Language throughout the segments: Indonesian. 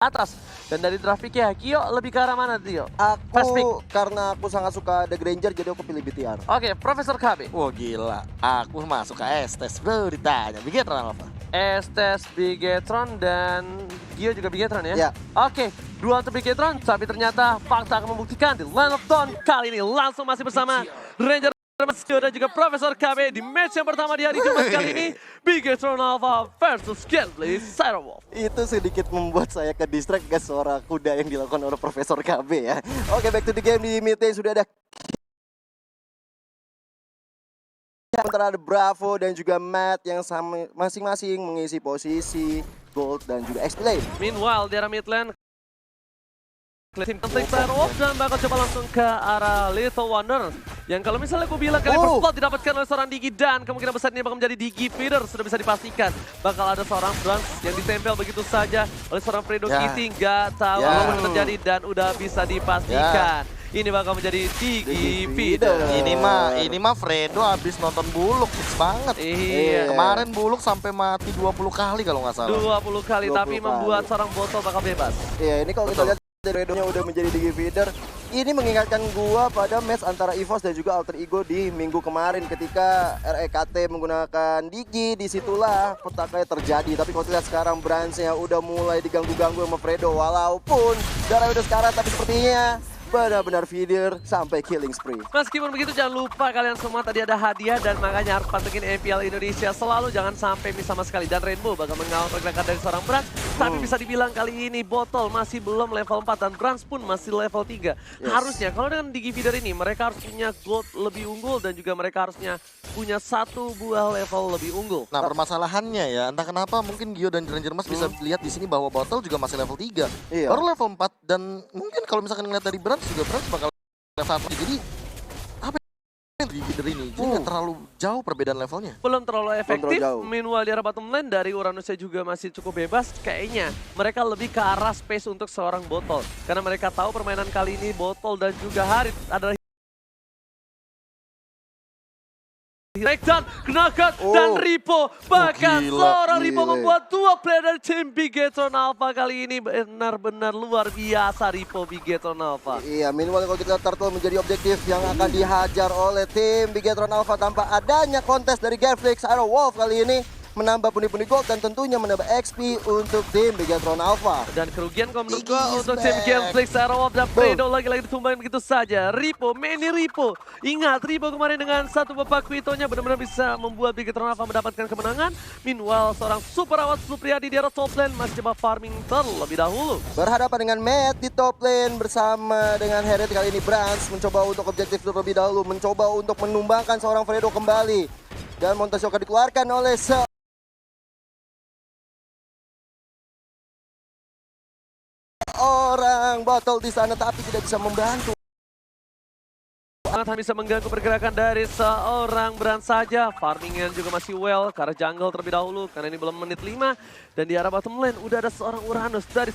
atas. Dan dari draft pick ya, Kyo lebih ke arah mana Tio? Fast pick. Karena aku sangat suka The Granger jadi aku pilih BTR. Oke, Profesor KB. Wah gila, aku masuk ke Estes bro, ditanya Bigetron apa? Estes, Bigetron, dan Gio juga Bigetron ya? Ya. Oke, dua untuk Bigetron, tapi ternyata fakta akan membuktikan di Land of Dawn kali ini langsung masih bersama Ranger dan juga Profesor KB di match yang pertama di hari Jumat kali ini. Bigetron Alpha versus Gambly Cyberwolf. Itu sedikit membuat saya ke distract ke suara kuda yang dilakukan oleh Profesor KB ya. Oke, back to the game. Di mid lane sudah ada antara ada Bravo dan juga Matt yang sama masing-masing mengisi posisi Gold dan juga XP lane. Meanwhile, di arah mid lane, tim Conflict Cyberwolf dan bakal coba langsung ke arah Little Wonder. Yang kalau misalnya aku bilang kali first blood didapatkan oleh seorang Digi dan kemungkinan besar ini bakal menjadi Digi feeder, sudah bisa dipastikan. Bakal ada seorang Brans yang ditempel begitu saja oleh seorang Fredo Kitty, nggak tahu apa yang terjadi dan udah bisa dipastikan. Ini bakal menjadi Digi feeder. Ini mah Fredo habis nonton Buluk, fix banget. Iya. Kemarin Buluk sampai mati 20 kali kalau nggak salah. 20 kali, 20 tapi membuat seorang botol bakal bebas. Iya, ini kalau kita lihat Fredo-nya udah menjadi Digi feeder. Ini mengingatkan gua pada match antara EVOS dan juga Alter Ego di minggu kemarin ketika REKT menggunakan Digi. Disitulah petakanya terjadi. Tapi kalau lihat sekarang Brans-nya udah mulai diganggu-ganggu sama Fredo. Walaupun darah udah sekarang, tapi sepertinya benar-benar feeder sampai killing spree. Meskipun begitu jangan lupa kalian semua tadi ada hadiah dan makanya harus pantengin MPL Indonesia selalu, jangan sampai miss sama sekali. Dan Rainbow bakal mengawal pergerakan dari seorang Brans, tapi bisa dibilang kali ini Botol masih belum level 4 dan Brans pun masih level 3. Harusnya kalau dengan Digi feeder ini mereka harus punya gold lebih unggul dan juga mereka harusnya punya satu buah level lebih unggul. Nah permasalahannya ya, entah kenapa mungkin Gio dan Ranger Mas bisa lihat di sini bahwa Bottle juga masih level 3. Iya. Baru level 4 dan mungkin kalau misalkan ngeliat dari Brans juga Brans bakal level 1. Jadi apa yang di feeder ini? Jadi nggak terlalu jauh perbedaan levelnya. Belum terlalu efektif, jauh. meanwhile di arah bottom lane dari Uranusnya juga masih cukup bebas. Kayaknya mereka lebih ke arah space untuk seorang Botol. Karena mereka tahu permainan kali ini Botol dan juga Harit adalah Breakdown, Knakat, dan Ripo. Bahkan seorang Ripo membuat dua player dari tim Bigetron Alpha kali ini. Benar-benar luar biasa Ripo Bigetron Alpha. Iya, minimal kalau kita lihat Turtle menjadi objektif yang akan dihajar oleh tim Bigetron Alpha tanpa adanya kontes dari Garflix Cyberwolf kali ini. Menambah pundi-pundi gold dan tentunya menambah XP untuk tim Bigetron Alpha. Dan kerugian kalau menurut gua untuk tim Gameflix, Cyberwolf dan Fredo lagi-lagi ditumbangin begitu saja. Ripo, Manny Ripo. Ingat, Ripo kemarin dengan satu babak Quitonya benar-benar bisa membuat Bigetron Alpha mendapatkan kemenangan. Meanwhile, seorang super awat Supriyadi di arah top lane masih coba farming terlebih dahulu. Berhadapan dengan Matt di top lane bersama dengan Heret kali ini Brans mencoba untuk objektif terlebih dahulu. Mencoba untuk menumbangkan seorang Fredo kembali. Dan Montesioka dikeluarkan oleh orang Botol di sana tapi tidak bisa membantu. Sangat bisa mengganggu pergerakan dari seorang Brand saja. Farmingnya juga masih well ke arah jungle terlebih dahulu karena ini belum menit 5. Dan di arah bottom lane udah ada seorang Uranus dari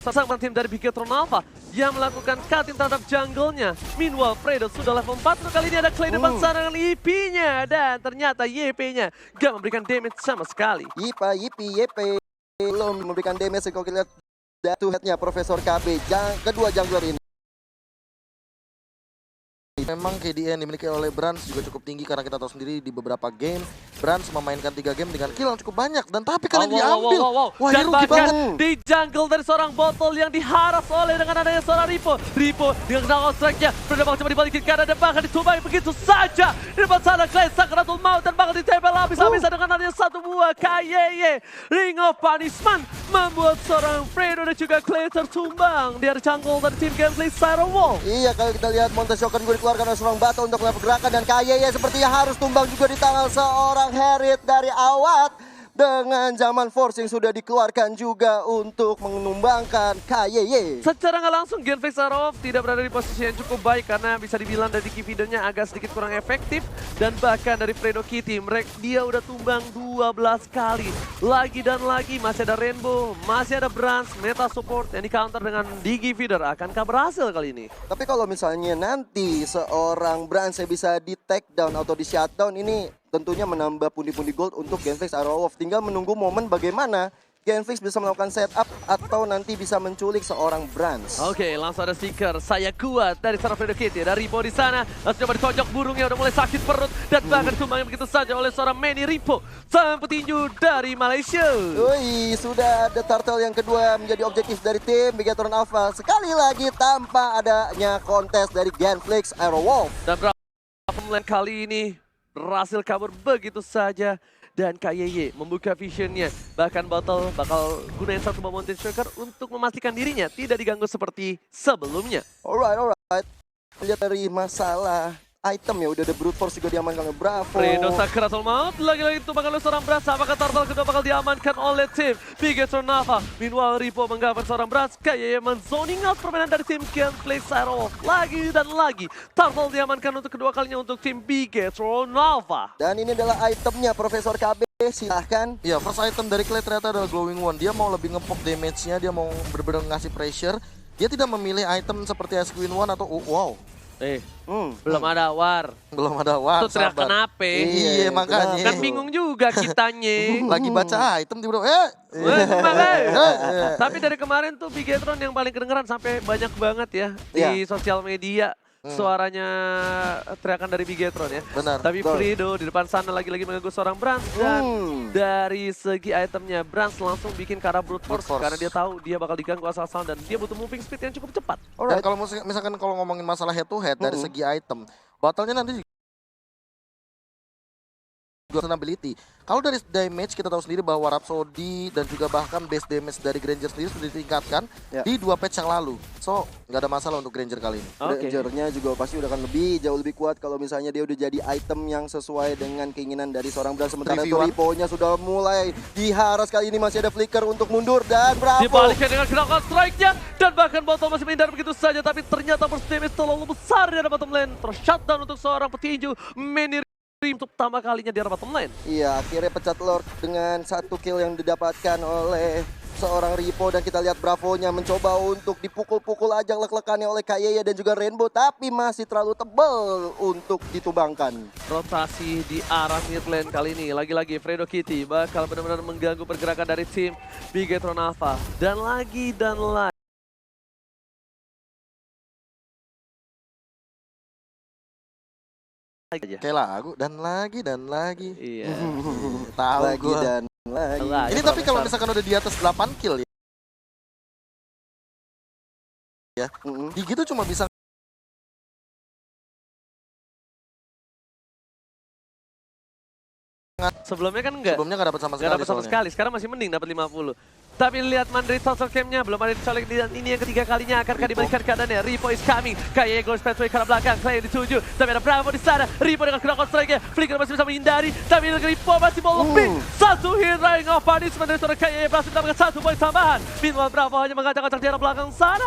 sang tim dari Bigetron Alpha yang melakukan cutting terhadap jungle-nya. Meanwhile, Fredo sudah level 4. Kali ini ada Clay depan sana dengan IP-nya. Dan ternyata YP-nya gak memberikan damage sama sekali. YP belum memberikan damage kalau kita lihat to head-nya Profesor KB kedua jungler ini. Memang KDA yang dimiliki oleh Brans juga cukup tinggi karena kita tahu sendiri di beberapa game Brans memainkan 3 game dengan kill yang cukup banyak dan tapi kalian diambil. Wah, dan ini rugi bahkan banget. di jungle dari seorang Botol yang diharas oleh dengan adanya seorang Ripo. Ripo dengan knockout strike-nya sudah bakal coba dibalikin ke arah dan bahkan ditumbangi begitu saja. Di depan sana Clay Sakratul Maut dan bakal ditempel habis-habisan dengan adanya satu buah KYY. Ring of Punishment membuat seorang Fredo dan juga Clay tertumbang di arah jungle dari tim Gameplay Cyberwolf. Iya, kalau kita lihat Montesioka juga dikeluarkan oleh seorang Bata untuk level gerakan dan KYY sepertinya harus tumbang juga di tangan seorang Herit dari Awat. Dengan zaman force yang sudah dikeluarkan juga untuk menumbangkan KYY. Secara nggak langsung Genflix Cyberwolf tidak berada di posisi yang cukup baik karena bisa dibilang dari Kividonya agak sedikit kurang efektif. Dan bahkan dari Fredo Kitty, dia udah tumbang 12 kali. Lagi dan lagi masih ada Rainbow, masih ada Brans, meta support yang di counter dengan Digi Feeder. Akankah berhasil kali ini? Tapi kalau misalnya nanti seorang Brans yang bisa di take down atau di shutdown ini tentunya menambah pundi-pundi gold untuk Genflix Cyberwolf. Tinggal menunggu momen bagaimana Genflix bisa melakukan setup atau nanti bisa menculik seorang Brans. Oke, langsung ada stiker. Saya kuat dari seorang Fredo Kitty. Dari Ripo di sana. Langsung coba dikocok burungnya. Udah mulai sakit perut. Dan bahkan tumbangnya begitu saja oleh seorang Manny Ripo. Sang petinju dari Malaysia. Wih, sudah ada turtle yang kedua menjadi objektif dari tim Bigetron Alpha. Sekali lagi tanpa adanya kontes dari Genflix Aerowolf. Dan berapa pemain kali ini berhasil kabur begitu saja. Dan KYY membuka visionnya. Bahkan Bottle bakal gunain satu Mountain Striker untuk memastikan dirinya tidak diganggu seperti sebelumnya. Alright. Lihat dari masalah item ya, udah ada Brute Force juga diamankan oleh Bravo. Fredo Sakratul Maut, lagi-lagi tumbangkan oleh seorang Brans. Apakah turtle kedua bakal diamankan oleh tim Bigetron Alpha? Meanwhile, Ripo menggabar seorang Brans. Kayaknya men-zoning out permainan dari tim Genflix Aerowolf. Lagi dan lagi, turtle diamankan untuk kedua kalinya untuk tim Bigetron Alpha. Dan ini adalah itemnya Profesor KB, silahkan. Ya, first item dari Clay ternyata adalah Glowing One. Dia mau lebih ngepop damage-nya, dia mau benar-benar ngasih pressure. Dia tidak memilih item seperti Ice Queen One atau wow. Belum ada war. Belum ada war. Itu teriak sabar. kenapa? Iya, makanya. Kan bingung juga kitanya. Lagi baca item tiba-tiba Tapi dari kemarin tuh Bigetron yang paling kedengeran sampai banyak banget ya di sosial media. Suaranya teriakan dari Bigetron ya. Benar. Tapi Fredo di depan sana lagi-lagi mengganggu seorang Brans. Dan dari segi itemnya Brans langsung bikin ke arah Brute Force. Karena dia tahu dia bakal diganggu asal-asalan dan dia butuh moving speed yang cukup cepat. Dan kalau misalkan kalau ngomongin masalah head to head dari segi item, battle-nya nanti juga ability. Kalau dari damage kita tahu sendiri bahwa Rhapsody dan juga bahkan base damage dari Granger sendiri sudah ditingkatkan di 2 patch yang lalu. So, nggak ada masalah untuk Granger kali ini. Grangernya juga pasti udah akan jauh lebih kuat kalau misalnya dia udah jadi item yang sesuai dengan keinginan dari seorang Brans. Sementara itu Ripo-nya sudah mulai diharas, kali ini masih ada flicker untuk mundur dan Bravo. Dibalikkan dengan gerakan strike-nya dan bahkan Bottle masih menghindar begitu saja, tapi ternyata burst damage terlalu besar di arah bottom lane. Tershutdown untuk seorang petinju Manny untuk pertama kalinya di arah bottom lane. Iya, akhirnya pecat Lord dengan 1 kill yang didapatkan oleh seorang Ripo. Dan kita lihat Bravo-nya mencoba untuk dipukul-pukul ajang lek-lekannya oleh Kayaya dan juga Rainbow, tapi masih terlalu tebal untuk ditumbangkan. Rotasi di arah mid lane kali ini, lagi-lagi Fredo Kitty bakal benar-benar mengganggu pergerakan dari tim Bigetron Alpha. Dan lagi dan lagi. Kayak lagu dan lagi. Iya. Tahu Lagi gua. dan lagi. Ini tapi kalau misalkan udah di atas 8 kill ya. Gigi tuh cuma bisa Sebelumnya kan enggak. sebelumnya nggak dapat sama sekali. Gak dapat sama soalnya. sekali, sekarang masih mending dapat 50. Tapi lihat Mandri Total Camp-nya belum ada dicolek, dan ini yang ketiga kalinya akankah dibalikan keadaannya. Ripo is coming, Kaye goes pathway ke arah belakang, Clay dituju, tapi ada Bravo di sana. Ripo dengan gerakan strike-nya, Flicker masih bisa menghindari, tapi Ripo masih mau lebih. Satu hit ring of punishment dari seorang Kaye berhasil mendapatkan 1 poin tambahan. Meanwhile Bravo hanya mengacak-acak di arah belakang sana.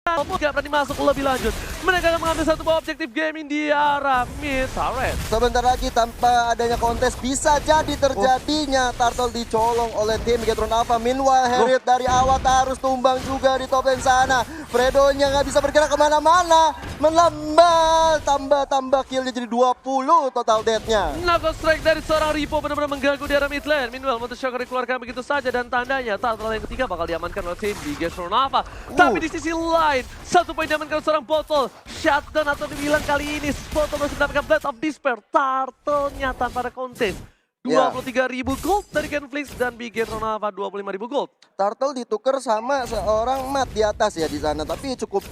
Gak berani masuk lebih lanjut. Mereka akan mengambil 1 buah objektif gaming di arah mid turret. Sebentar lagi tanpa adanya kontes bisa jadi terjadinya Turtle dicolong oleh tim Bigetron Alpha. Meanwhile Harriet dari awal harus tumbang juga di top lane sana. Fredo-nya nggak bisa bergerak kemana-mana. Melambat, tambah killnya jadi 20 total death-nya. Knuckle strike dari seorang Ripo benar-benar mengganggu di arah mid lane. Meanwhile Motor Shocker dikeluarkan begitu saja dan tandanya Turtle yang ketiga bakal diamankan oleh tim Bigetron Alpha. Tapi di sisi lain 1 poin diamankan seorang Bottle. Shutdown atau dibilang kali ini Bottle harus mendapatkan Blade of Despair. Turtle-nya tanpa ada konten. 23.000 gold dari Genflix dan Bigetron Alpha 25.000 gold. Turtle ditukar sama seorang Mat di atas ya di sana, tapi cukup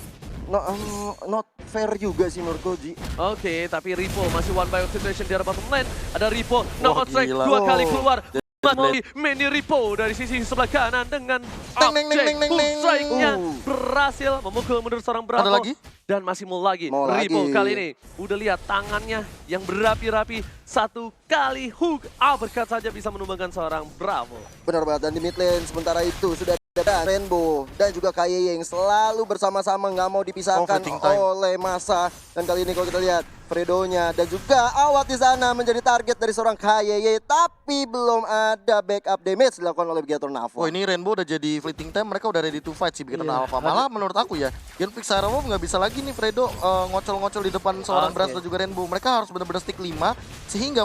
not fair juga sih menurut Koji. Oke, tapi Ripo masih one by one situation di arah bottom lane. Ada Ripo, knockout strike gila. 2 kali keluar. Manny Ripo dari sisi sebelah kanan dengan strike-nya berhasil memukul mundur seorang Bravo. Ada lagi? Dan masih mau lagi. Mau Ripo lagi. kali ini udah lihat tangannya yang berapi-rapi. 1 kali hook uppercut saja bisa menumbangkan seorang Bravo. Benar banget, dan di mid lane sementara itu sudah ada Rainbow dan juga Kaye yang selalu bersama-sama, nggak mau dipisahkan Fighting time. oleh masa. Dan kali ini kalau kita lihat Fredonya dan juga Awat di sana menjadi target dari seorang KYY, tapi belum ada backup damage dilakukan oleh Bigetron Alpha. Oh, ini Rainbow udah jadi fleeting time, mereka udah ready to fight sih Bigetron Iya. Alpha. Malah menurut aku ya, Genflix Aerowolf nggak bisa lagi nih Fredo ngocol-ngocol di depan seorang Oke. Brans dan juga Rainbow. Mereka harus benar-benar stick 5 sehingga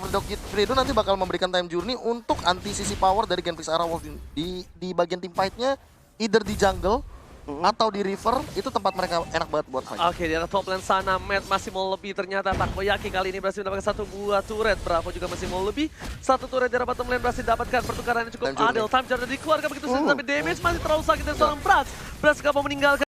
Fredo nanti bakal memberikan time journey untuk anti sisi power dari Genflix Aerowolf di bagian team fight-nya, either di jungle atau di river. Itu tempat mereka enak banget buat fight. Oke, di arah top lane sana, Matt masih mau lebih ternyata. Takoyaki kali ini berhasil mendapatkan satu buah turret. Bravo juga masih mau lebih. Satu turret di arah bottom lane berhasil didapatkan. Pertukarannya cukup Time journey. adil. Time journey dikeluarkan begitu saja, tapi damage masih terlalu sakit dari seorang Brans. Brans gak mau meninggalkan.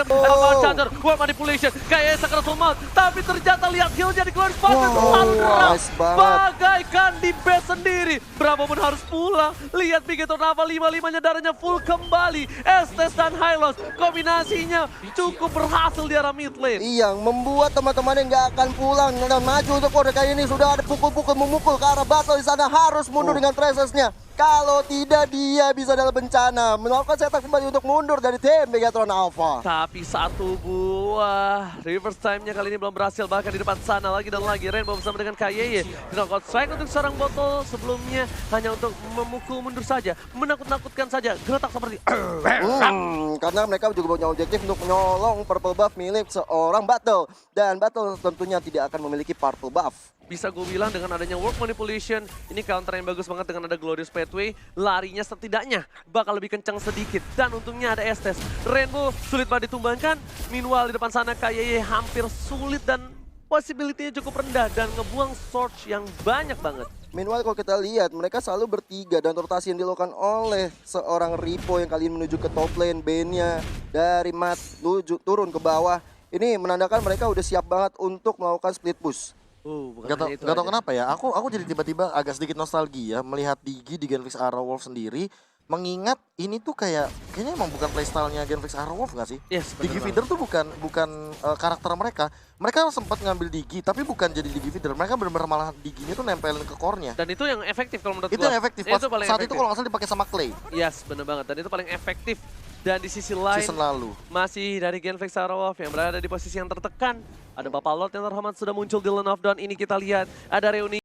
Charger, world manipulation, kayak Sakura Soul, tapi ternyata lihat heal-nya dikeluarin Spartan terlalu keras, nice banget. bagaikan di base sendiri. Bravo pun harus pulang. Lihat Bigetron Alpha 5-5-nya darahnya full kembali. Estes dan Hylos kombinasinya cukup berhasil di arah mid lane. Iya, membuat teman-teman yang nggak akan pulang dan maju untuk kode kali ini. Sudah ada pukul-pukul memukul ke arah battle di sana, harus mundur dengan Traces-nya. Kalau tidak dia bisa dalam bencana melakukan setup kembali untuk mundur dari tim Bigetron Alpha. Tapi satu buah reverse time-nya kali ini belum berhasil, bahkan di depan sana lagi dan lagi. Rainbow bersama dengan KYY. Knockout strike untuk seorang botol sebelumnya hanya untuk memukul mundur saja, menakut-nakutkan saja. Geletak seperti Karena mereka juga punya objektif untuk menyolong purple buff milik seorang Battle. Dan Battle tentunya tidak akan memiliki purple buff. bisa gue bilang dengan adanya work manipulation, ini counter yang bagus banget dengan ada Glorious Pathway, larinya setidaknya bakal lebih kencang sedikit. Dan untungnya ada Estes. Rainbow sulit banget ditumbangkan, meanwhile di depan sana KYY hampir sulit dan possibility-nya cukup rendah dan ngebuang Surge yang banyak banget. Meanwhile kalau kita lihat mereka selalu bertiga dan rotasi yang dilakukan oleh seorang Ripo yang kali ini menuju ke top lane, Bane-nya dari Mat turun ke bawah. Ini menandakan mereka udah siap banget untuk melakukan split push. Bukan hanya itu Gak tau aja. kenapa ya, aku jadi tiba-tiba agak sedikit nostalgia melihat Digi di Genflix Aerowolf sendiri. Mengingat ini tuh kayaknya emang bukan playstyle-nya Genflix Aerowolf gak sih? Yes, bener Digi banget. feeder tuh bukan karakter mereka. Mereka sempat ngambil Digi, tapi bukan jadi Digi feeder. Mereka benar-benar malah Diginya tuh nempelin ke core-nya. Dan itu yang efektif kalau menurut Itu gua. yang efektif. Itu paling Saat efektif. itu kalau nggak salah dipakai sama Clay Yes, bener banget. Dan itu paling efektif. Dan di sisi lain, season lalu. masih dari Genflix Aerowolf yang berada di posisi yang tertekan. Ada Bapak Lord yang terhormat sudah muncul di Land of Dawn. Ini kita lihat ada reuni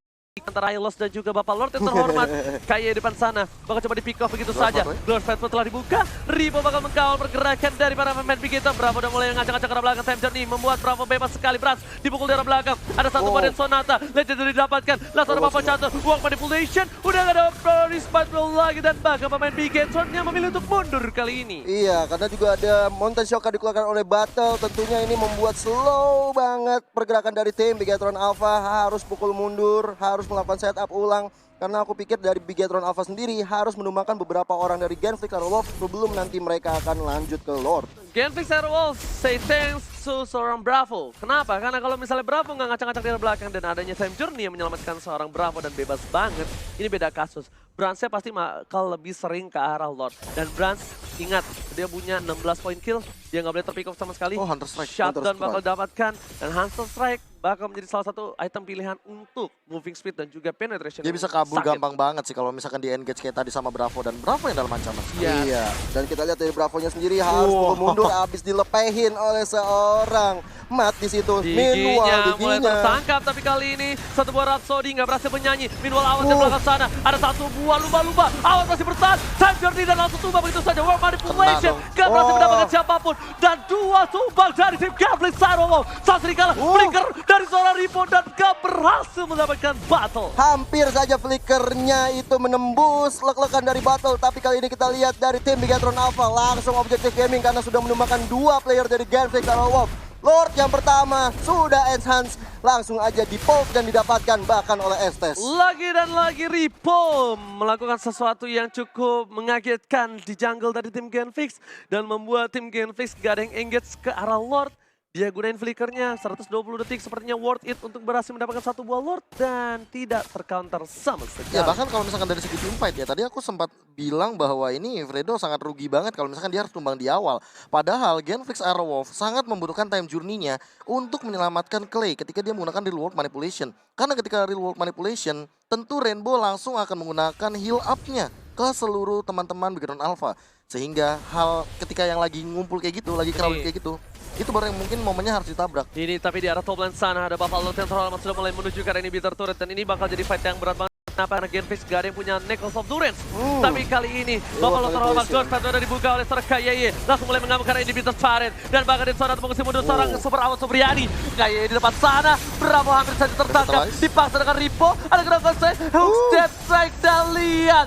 antara Hylos dan juga Bapak Lord yang terhormat. Kayak di depan sana, bakal coba di pick off begitu Glorious saja. Pathway. Glorious Pathway telah dibuka. Ripo bakal mengkawal pergerakan dari para pemain Bigetron. Bravo udah mulai ngacak-ngacak ke arah belakang. Time Journey membuat Bravo bebas sekali. Brans dipukul dari arah belakang. Ada satu badan Sonata. Legendary didapatkan. Langsung ada Bapak Catur. Work manipulation. Udah gak ada Respawn lagi. Dan bahkan pemain Bigetron yang memilih untuk mundur kali ini. Iya, karena juga ada Mountain Shock yang dikeluarkan oleh Battle. Tentunya ini membuat slow banget pergerakan dari tim Bigetron Alpha. Harus pukul mundur, harus melakukan setup ulang. Karena aku pikir dari Bigetron Alpha sendiri harus menumbangkan beberapa orang dari Genflix Aerowolf sebelum nanti mereka akan lanjut ke Lord. Genflix Aerowolf say thanks to seorang Bravo. Kenapa? Karena kalau misalnya Bravo nggak ngacak-ngacak di belakang dan adanya Time Journey yang menyelamatkan seorang Bravo dan bebas banget, ini beda kasus. Bransnya pasti bakal lebih sering ke arah Lord. Dan Brans, ingat, dia punya 16 poin kill, dia nggak boleh terpick off sama sekali. Oh, Hunter Strike. Shutdown Hunter bakal Strike. dapatkan, dan Hunter Strike bakal menjadi salah satu item pilihan untuk moving speed dan juga penetration. Dia yang bisa kabur sakit. gampang banget sih kalau misalkan di engage kayak tadi sama Bravo, dan Bravo yang dalam ancaman. Iya. Iya, dan kita lihat dari Bravonya sendiri harus pukul mundur habis dilepehin oleh seorang Mat di situ. Diginya mulai Diginya. tertangkap, tapi kali ini satu buah Rhapsody nggak berhasil menyanyi. Meanwhile Awat di belakang sana, ada satu buah lumba-lumba. Awat masih bertahan, Time Journey dan langsung tumbang begitu saja. World manipulation, Kena dong. nggak berhasil Oh. mendapatkan siapapun. Dan dua tumbang dari tim Genflix Aerowolf. Sasri kalah, flicker dari seorang Ripo dan gak berhasil mendapatkan battle. Hampir saja flickernya itu menembus lek-lekan dari Battle. Tapi kali ini kita lihat dari tim Bigetron Alpha langsung objektif gaming karena sudah menumbangkan dua player dari Genflix Aerowolf. Lord yang pertama sudah enhance, langsung aja di-poke dan didapatkan bahkan oleh Estes. Lagi dan lagi Ripo melakukan sesuatu yang cukup mengagetkan di jungle dari tim Genflix dan membuat tim Genflix gak ada yang engage ke arah Lord. Dia gunain flickernya 120 detik, sepertinya worth it untuk berhasil mendapatkan satu buah Lord dan tidak tercounter sama sekali. Ya bahkan kalau misalkan dari segi team fight ya, tadi aku sempat bilang bahwa ini Fredo sangat rugi banget kalau misalkan dia harus tumbang di awal. Padahal Genflix Aerowolf sangat membutuhkan time journey-nya untuk menyelamatkan Clay ketika dia menggunakan real world manipulation. Karena ketika real world manipulation, tentu Rainbow langsung akan menggunakan heal up-nya ke seluruh teman-teman Bigetron Alpha. Sehingga hal ketika yang lagi ngumpul kayak gitu, lagi crowded kayak gitu, itu baru yang mungkin momennya harus ditabrak. Ini tapi di arah top lane sana ada Buffalo yang terlalu sudah mulai menuju ke arah ini bitter turret dan ini bakal jadi fight yang berat banget. Kenapa? Karena Genfix gak ada yang punya Necklace of Durance. Tapi kali ini Buffalo terlalu Ghost Path udah dibuka oleh seorang KYY. Langsung mulai mengambil karena ini bitter turret. Dan bahkan di sana mengisi mundur seorang Super Awal Supriyadi. KYY di depan sana. Bravo hampir saja tertangkap. Dipaksa dengan Ripo. Ada gerakan saya. Hook step strike dan lihat.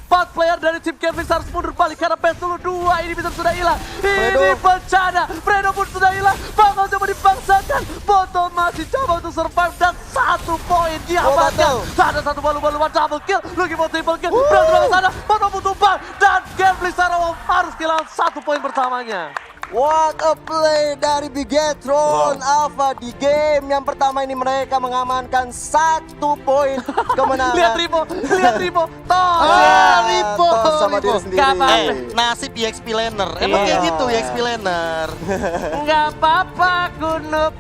4 player dari tim Genfix harus mundur balik karena PES dulu 2. Ini bitter sudah hilang. Ini bencana. Fredo pun sudah hilang. Bakal coba dipaksakan. Botol masih coba untuk survive dan 1 poin diamankan. Ada 1 balu-balu double kill, lagi mau triple kill, berantem ke sana, Botol tumbang dan Genflix Sarawak harus kehilangan 1 poin pertamanya. What a play dari Bigetron Alpha di game yang pertama ini mereka mengamankan 1 poin kemenangan. Lihat Ripo, toh. Ripo sama diri sendiri. Kapan? Nasib EXP laner. Emang kayak gitu EXP laner. Nggak apa-apa, Kunub.